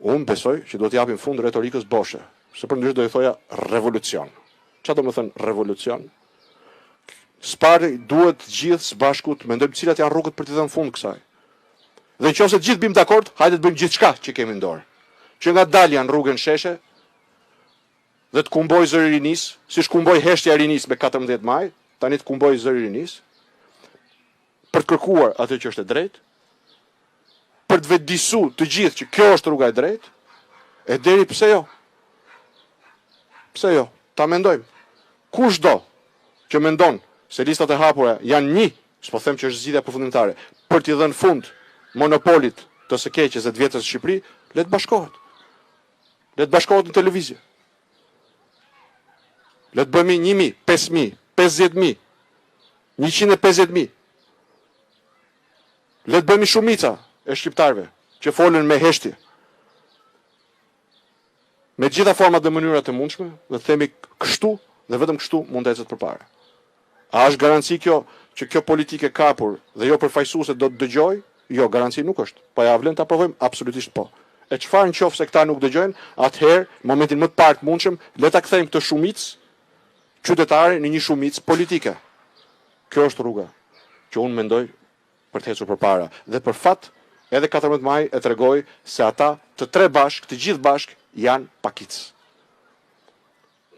Unë besoj që do t'japim fund retorikës boshe, se për ndryshe do i thoja revolucion. Qa do më thënë revolucion? Spari duhet gjithë së bashku të mendojmë cilat janë rrugët për t'i dhënë fund kësaj. Dhe nëse të gjithë bim dakord, hajde të bëjmë gjithçka që kemi në dorë. Që nga dalë janë rrugën sheshe dhe të kumboj zëri rinis, siç kumboj heshtja rinis me 14 maj, tani të kumboj zëri rinis, për të kërkuar atë që është e drejtë, për të vetëdijsu të gjithë që kjo është rruga e drejtë, e deri pse jo? Pse jo? Ta mendojmë. Kushdo që mendon se listat e hapura janë një, s'po them që është zgjidhja përfundimtare, për t'i dhënë fund monopolit të së keqes dhe të vjetës së Shqipëri, le të bashkohet. Le të bashkohet në televizje. Le të bëmi 1.000, 5.000, 50.000, 150.000. Le të bëmi shumica e shqiptarëve që folën me heshtje. Me gjitha format dhe mënyrat e mundshme, dhe themi kështu dhe vetëm kështu mund të ecet përpara. A është garanci kjo që kjo politike kapur dhe jo përfaqësuese do të dëgjoj? Jo, garanci nuk është. Po ja vlen ta provojmë, absolutisht po. E çfarë në qoftë se këta nuk dëgjojnë, atëherë, në momentin më të parë të mundshëm, le ta kthejmë këtë shumicë qytetare në një shumicë politike. Kjo është rruga që unë mendoj për të ecur përpara. Dhe për fat, edhe 14 maj e tregoi se ata të tre bashk, të gjithë bashk janë pakic.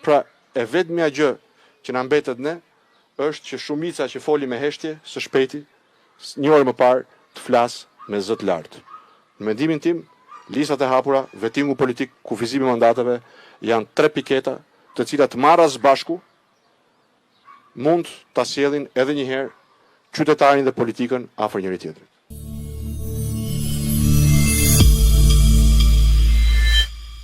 Pra, e vetmja gjë që na mbetet ne është që shumica që foli me heshtje së shpejti, një orë më parë, të flasë me zë të lartë. Në mendimin tim, listat e hapura, vetingu politik, kufizimi mandateve, janë 3 piketa të cilat marrë së bashku mund ta sjellin edhe një herë qytetarin dhe politikën afër njëri tjetrit.